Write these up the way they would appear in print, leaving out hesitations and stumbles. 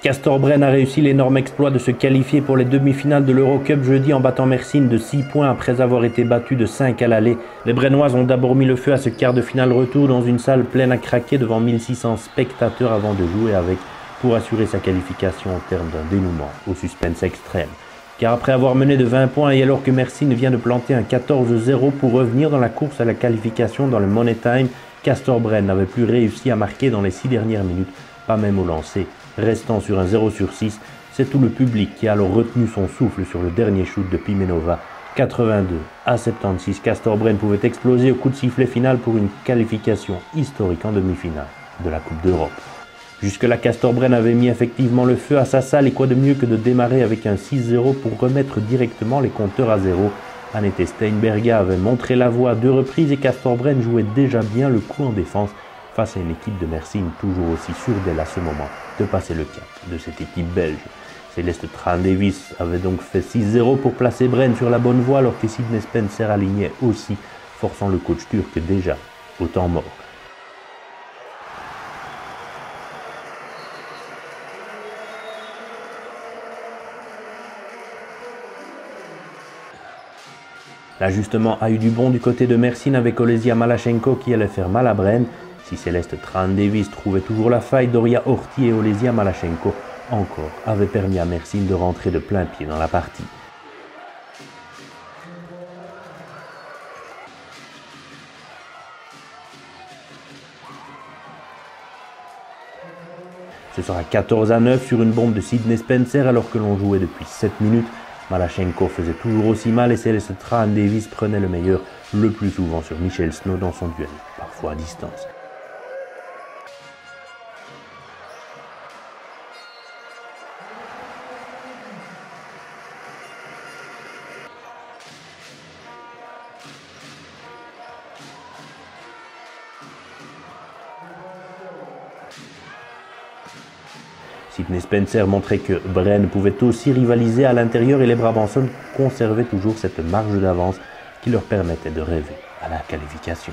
Castorbren a réussi l'énorme exploit de se qualifier pour les demi-finales de l'Eurocup jeudi en battant Mersin de 6 points après avoir été battu de 5 à l'aller. Les Brennois ont d'abord mis le feu à ce quart de finale retour dans une salle pleine à craquer devant 1600 spectateurs avant de jouer avec pour assurer sa qualification au terme d'un dénouement au suspense extrême. Car après avoir mené de 20 points et alors que Mersin vient de planter un 14-0 pour revenir dans la course à la qualification dans le Money Time, Castorbren n'avait plus réussi à marquer dans les 6 dernières minutes, pas même au lancer. Restant sur un 0/6, c'est tout le public qui a alors retenu son souffle sur le dernier shoot de Pimenova. 82-76, Castorbren pouvait exploser au coup de sifflet final pour une qualification historique en demi-finale de la Coupe d'Europe. Jusque-là, Castorbren avait mis effectivement le feu à sa salle et quoi de mieux que de démarrer avec un 6-0 pour remettre directement les compteurs à zéro. Annette Steinberga avait montré la voie à 2 reprises et Castorbren jouait déjà bien le coup en défense face à une équipe de Mersin toujours aussi sûre d'elle à ce moment de passer le cap de cette équipe belge. Céleste Tran-Davis avait donc fait 6-0 pour placer Bren sur la bonne voie alors que Sidney Spencer alignait aussi, forçant le coach turc déjà au temps mort. L'ajustement a eu du bon du côté de Mersin avec Olesia Malachenko qui allait faire mal à Bren. Si Céleste Tran-Davis trouvait toujours la faille, Doria Horthy et Olesia Malachenko encore avaient permis à Mersin de rentrer de plein pied dans la partie. Ce sera 14-9 sur une bombe de Sidney Spencer alors que l'on jouait depuis 7 minutes. Malachenko faisait toujours aussi mal et Céleste Tran-Davis prenait le meilleur le plus souvent sur Michel Snow dans son duel, parfois à distance. Sidney Spencer montrait que Bren pouvait aussi rivaliser à l'intérieur et les Brabançons conservaient toujours cette marge d'avance qui leur permettait de rêver à la qualification.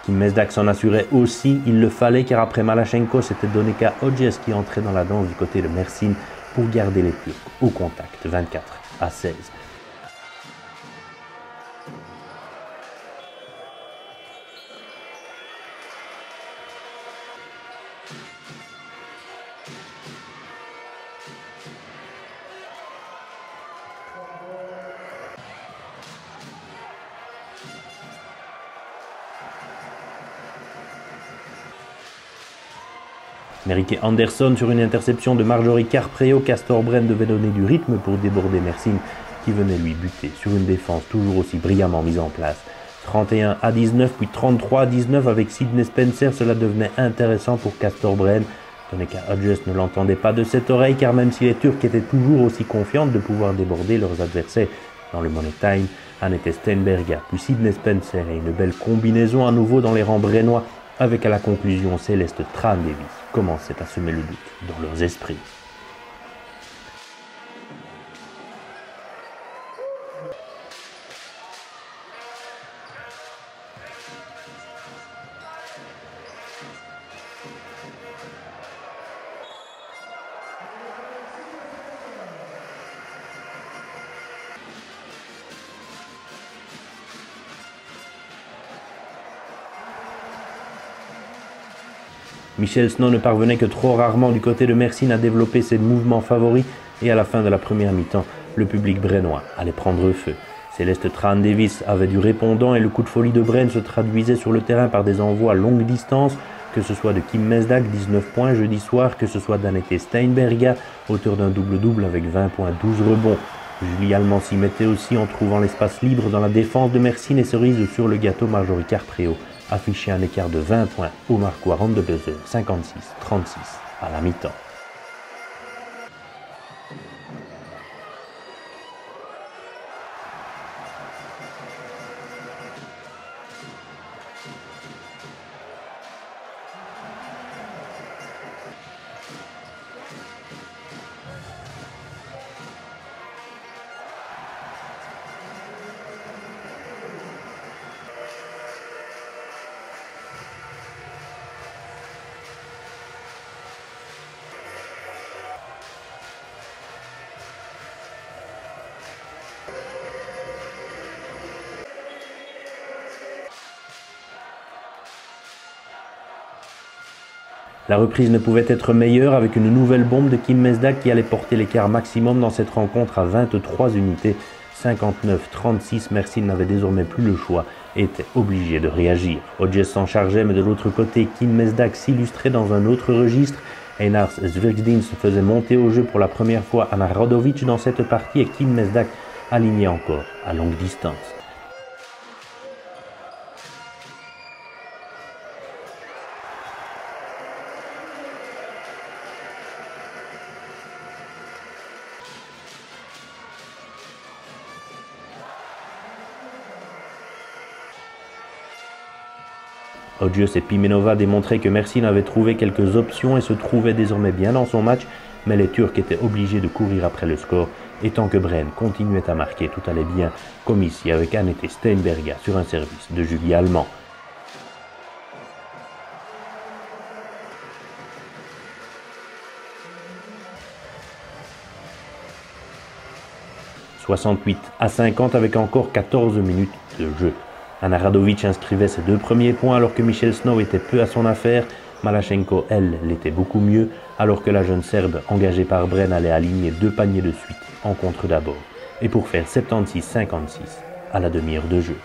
Kim Mesdag s'en assurait aussi, il le fallait car après Malachenko, c'était Donika Hodges qui entrait dans la danse du côté de Mersin pour garder les Turcs au contact 24-16. Merike Andersson sur une interception de Marjorie Carpreo, Castorbren devait donner du rythme pour déborder Mersin qui venait lui buter sur une défense toujours aussi brillamment mise en place. 31-19 puis 33-19 avec Sidney Spencer, cela devenait intéressant pour Castorbren. Donika Hodges ne l'entendait pas de cette oreille car même si les Turcs étaient toujours aussi confiantes de pouvoir déborder leurs adversaires dans le Money Time, Annette Steinberga puis Sidney Spencer et une belle combinaison à nouveau dans les rangs brennois avec à la conclusion Céleste Tran-Davis commençait à semer le doute dans leurs esprits. Michel Snow ne parvenait que trop rarement du côté de Mersin à développer ses mouvements favoris et à la fin de la première mi-temps, le public brennois allait prendre feu. Céleste Tran-Davis avait du répondant et le coup de folie de Bren se traduisait sur le terrain par des envois à longue distance, que ce soit de Kim Mesdag, 19 points jeudi soir, que ce soit d'Annette Steinberga, auteur d'un double-double avec 20 points, 12 rebonds. Julie Allemand s'y mettait aussi en trouvant l'espace libre dans la défense de Mersin et cerise sur le gâteau Marjorie Carpreo affichait un écart de 20 points au Marquois round de buzzer 56-36 à la mi-temps. La reprise ne pouvait être meilleure avec une nouvelle bombe de Kim Mesdag qui allait porter l'écart maximum dans cette rencontre à 23 unités. 59-36, Mersin n'avait désormais plus le choix et était obligé de réagir. Hodges s'en chargeait, mais de l'autre côté, Kim Mesdag s'illustrait dans un autre registre. Einars Zvirgzdin se faisait monter au jeu pour la première fois à Narodovic dans cette partie et Kim Mesdag alignait encore à longue distance. Hodges et Pimenova démontraient que Mersin avait trouvé quelques options et se trouvait désormais bien dans son match, mais les Turcs étaient obligés de courir après le score, et tant que Brenne continuait à marquer, tout allait bien, comme ici avec Annette Steinberga sur un service de Julie Allemand. « 68-50 avec encore 14 minutes de jeu. Anna Radovic inscrivait ses 2 premiers points alors que Michel Snow était peu à son affaire. Malachenko, elle, l'était beaucoup mieux, alors que la jeune Serbe engagée par Brenne allait aligner 2 paniers de suite, en contre d'abord, et pour faire 76-56 à la demi-heure de jeu.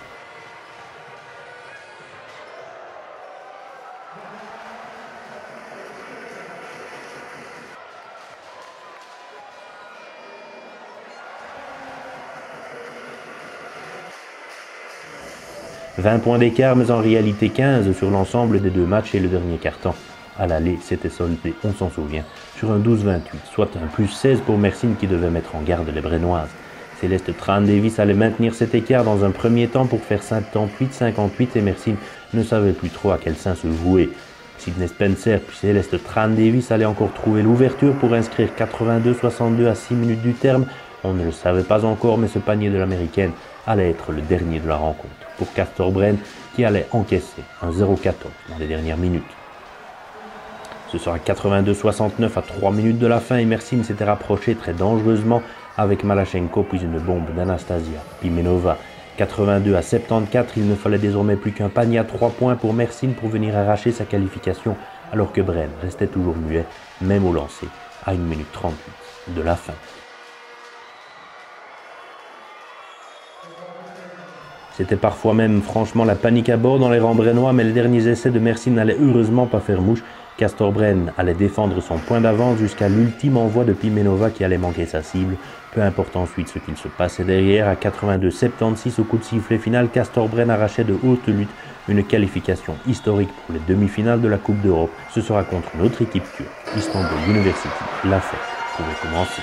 « 20 points d'écart, mais en réalité 15 sur l'ensemble des 2 matchs et le dernier quart-temps. À l'aller, c'était soldé, on s'en souvient, sur un 12-28, soit un plus 16 pour Mersin qui devait mettre en garde les Brennoises. Céleste Tran-Davis allait maintenir cet écart dans un premier temps pour faire 78-58 et Mersin ne savait plus trop à quel sein se vouer. Sydney Spencer puis Céleste Tran-Davis allaient encore trouver l'ouverture pour inscrire 82-62 à 6 minutes du terme. On ne le savait pas encore, mais ce panier de l'américaine allait être le dernier de la rencontre pour Castor Brenne qui allait encaisser un 0-14 dans les dernières minutes. Ce sera 82-69 à 3 minutes de la fin et Mersin s'était rapproché très dangereusement avec Malachenko puis une bombe d'Anastasia Pimenova. 82-74, il ne fallait désormais plus qu'un panier à 3 points pour Mersin pour venir arracher sa qualification alors que Brenne restait toujours muet, même au lancer, à 1 minute 38 de la fin. C'était parfois même franchement la panique à bord dans les rangs brennois, mais les derniers essais de Mersin n'allaient heureusement pas faire mouche. Castor Brenne allait défendre son point d'avance jusqu'à l'ultime envoi de Pimenova qui allait manquer sa cible. Peu importe ensuite ce qu'il se passait derrière, à 82-76 au coup de sifflet final, Castor Brenne arrachait de haute lutte une qualification historique pour les demi-finales de la Coupe d'Europe. Ce sera contre une autre équipe turque, Istanbul University. La fête pouvait commencer.